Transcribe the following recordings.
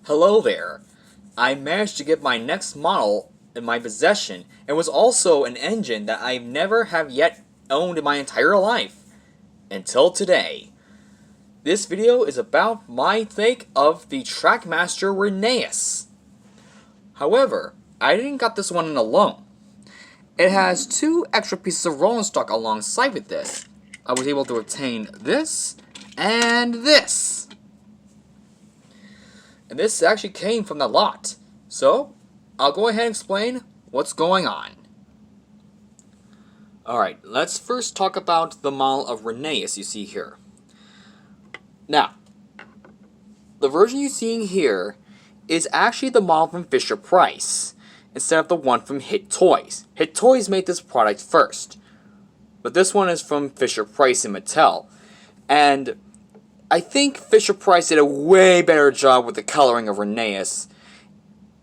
Hello there. I managed to get my next model in my possession, and was also an engine that I never have yet owned in my entire life. Until today. This video is about my take of the Trackmaster Rheneas. However, I didn't got this one in alone. It has two extra pieces of rolling stock alongside with this. I was able to obtain this and this. And this actually came from the lot. So, I'll go ahead and explain what's going on. Alright, let's first talk about the model of Rheneas you see here. Now, the version you're seeing here is actually the model from Fisher-Price, instead of the one from Hit Toys. Hit Toys made this product first, but this one is from Fisher-Price and Mattel. And I think Fisher-Price did a way better job with the coloring of Rheneas.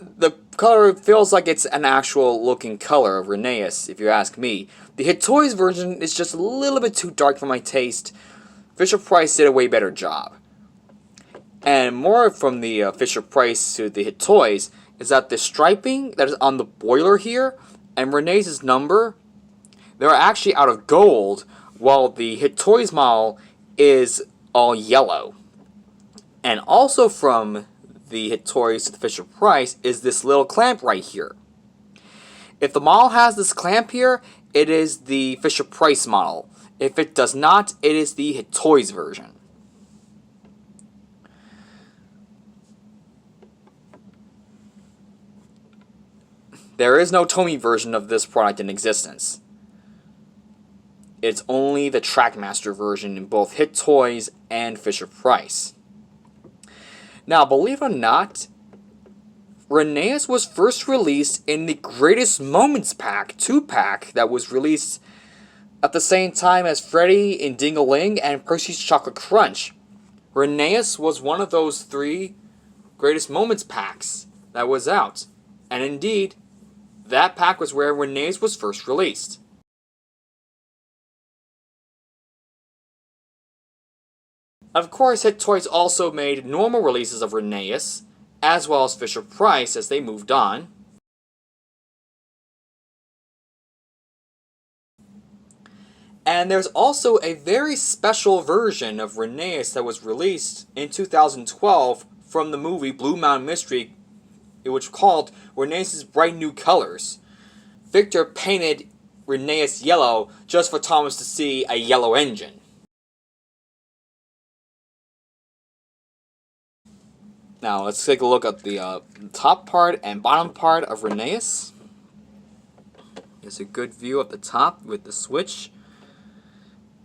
The color feels like it's an actual looking color of Rheneas, if you ask me. The Hit Toys version is just a little bit too dark for my taste. Fisher-Price did a way better job. And more from the Fisher-Price to the Hit Toys is that the striping that is on the boiler here and Rheneas' number, they're actually out of gold, while the Hit Toys model is all yellow. And also from the Hit Toys to the Fisher-Price is this little clamp right here. If the model has this clamp here, it is the Fisher-Price model. If it does not, it is the Hit Toys version. There is no Tomy version of this product in existence. It's only the Trackmaster version in both Hit Toys and Fisher-Price. Now, believe it or not, Rheneas was first released in the Greatest Moments Pack 2-pack that was released at the same time as Freddy in Ding-a-Ling and Percy's Chocolate Crunch. Rheneas was one of those 3 Greatest Moments packs that was out. And indeed, that pack was where Rheneas was first released. Of course, Hit Toys also made normal releases of Rheneas, as well as Fisher-Price as they moved on. And there's also a very special version of Rheneas that was released in 2012 from the movie Blue Mountain Mystery, which was called Rheneas' Bright New Colors. Victor painted Rheneas yellow just for Thomas to see a yellow engine. Now let's take a look at the top part and bottom part of Rheneas. Here's a good view of the top with the switch.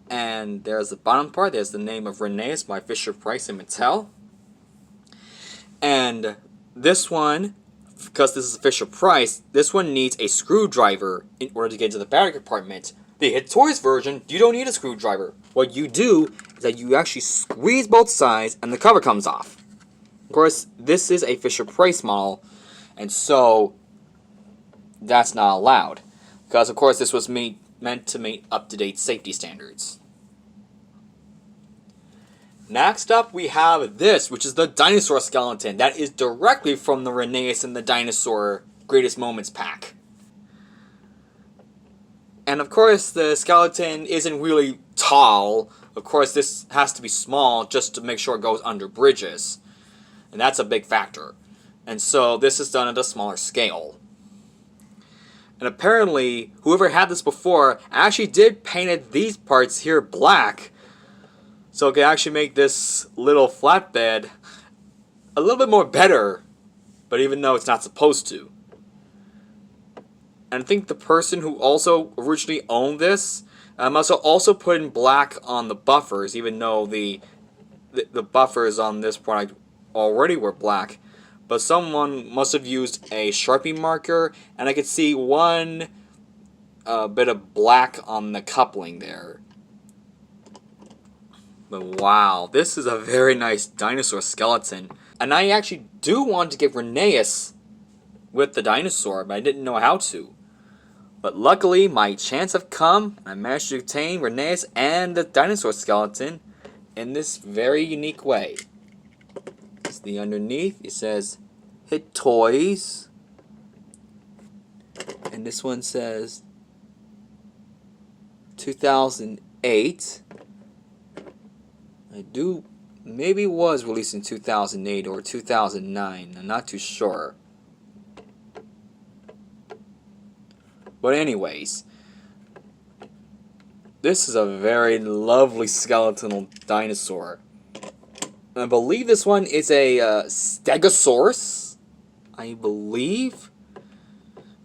And there's the bottom part. There's the name of Rheneas by Fisher-Price and Mattel. And this one, because this is Fisher-Price, this one needs a screwdriver in order to get into the battery compartment. The Hit Toys version, you don't need a screwdriver. What you do is that you actually squeeze both sides and the cover comes off. Of course, this is a Fisher-Price model, and so that's not allowed. Because, of course, this was meant to meet up-to-date safety standards. Next up, we have this, which is the dinosaur skeleton. That is directly from the Rheneas and the Dinosaur Greatest Moments pack. And, of course, the skeleton isn't really tall. Of course, this has to be small just to make sure it goes under bridges. And that's a big factor. And so this is done at a smaller scale. And apparently, whoever had this before actually did painted these parts here black. So it could actually make this little flatbed a little bit more better. But even though it's not supposed to. And I think the person who also originally owned this must have also put in black on the buffers. Even though the buffers on this product already were black, but someone must have used a Sharpie marker, and I could see one bit of black on the coupling there. But wow, this is a very nice dinosaur skeleton, and I actually do want to get Rheneas with the dinosaur, but I didn't know how to. But luckily, my chance have come, and I managed to obtain Rheneas and the dinosaur skeleton in this very unique way. is the underneath. It says Hit Toys. And this one says 2008. Maybe it was released in 2008 or 2009. I'm not too sure. But anyways, this is a very lovely skeletal dinosaur. I believe this one is a Stegosaurus. I believe.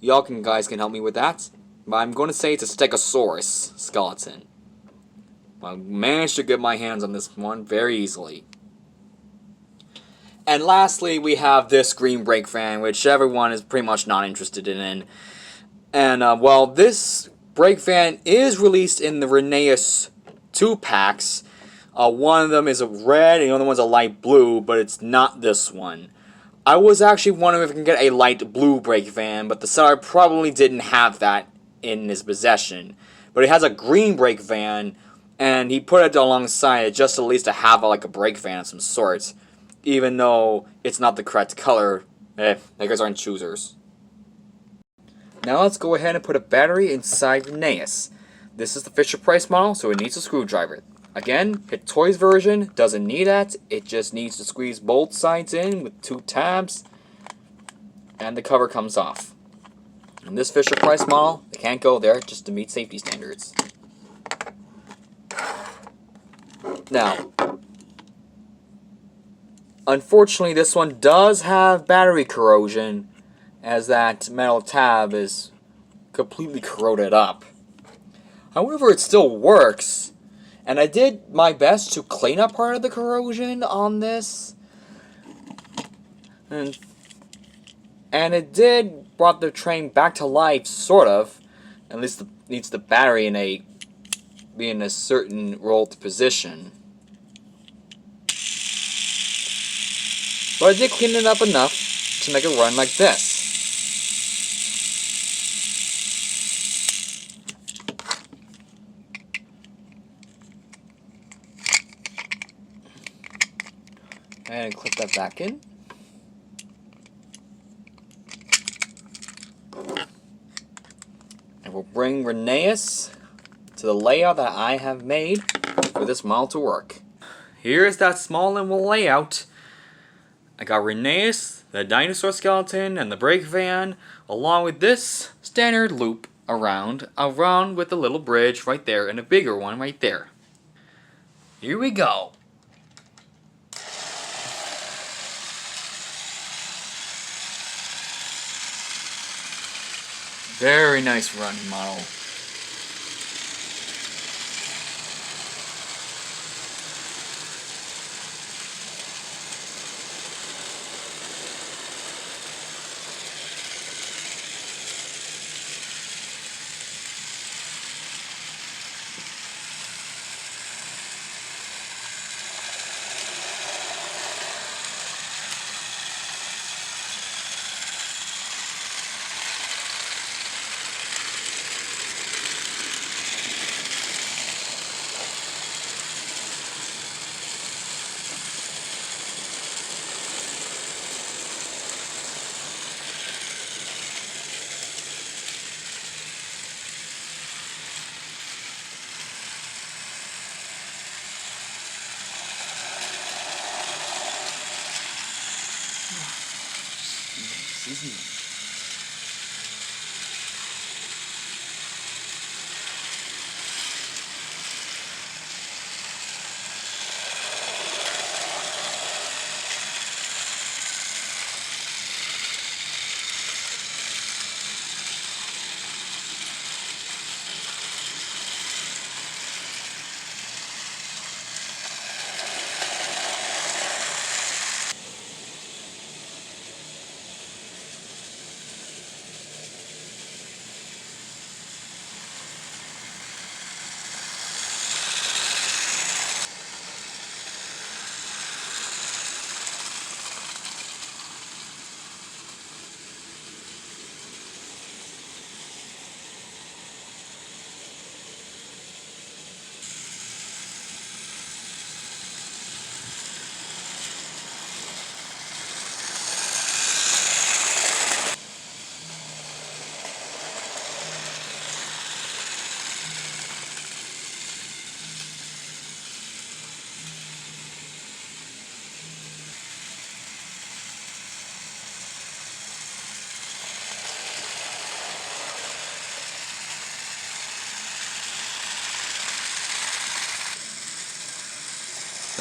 Y'all guys can help me with that. But I'm going to say it's a Stegosaurus skeleton. I managed to get my hands on this one very easily. And lastly, we have this green brake fan, which everyone is pretty much not interested in. And, well, this brake fan is released in the Rheneas 2 packs. One of them is a red, and the other one's a light blue, but it's not this one. I was actually wondering if I can get a light blue brake fan, but the seller probably didn't have that in his possession. But it has a green brake van, and he put it alongside it just at least to have like a brake fan of some sort. Even though it's not the correct color. Beggars aren't choosers. Now let's go ahead and put a battery inside Rheneas. This is the Fisher-Price model, so it needs a screwdriver. Again, Hit Toys version doesn't need that. It just needs to squeeze both sides in with 2 tabs, and the cover comes off. And this Fisher-Price model, they can't go there just to meet safety standards. Now, unfortunately, this one does have battery corrosion, as that metal tab is completely corroded up. However, it still works, and I did my best to clean up part of the corrosion on this, and it did brought the train back to life, sort of. At least needs the battery be in a certain rolled position. But I did clean it up enough to make it run like this. And clip that back in. And we'll bring Rheneas to the layout that I have made for this model to work. Here's that small and layout. I got Rheneas, the dinosaur skeleton, and the brake van, along with this standard loop around with a little bridge right there, and a bigger one right there. Here we go. Very nice running model.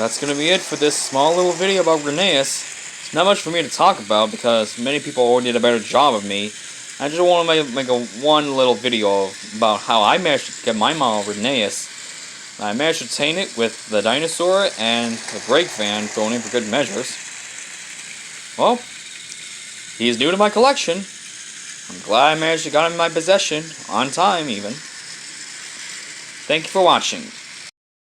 that's going to be it for this small little video about Rheneas. It's not much for me to talk about because many people already did a better job of me. I just want to make one little video about how I managed to get my model of Rheneas. I managed to obtain it with the dinosaur and the brake van thrown in for good measures. Well, he's new to my collection. I'm glad I managed to get him in my possession, on time even. Thank you for watching.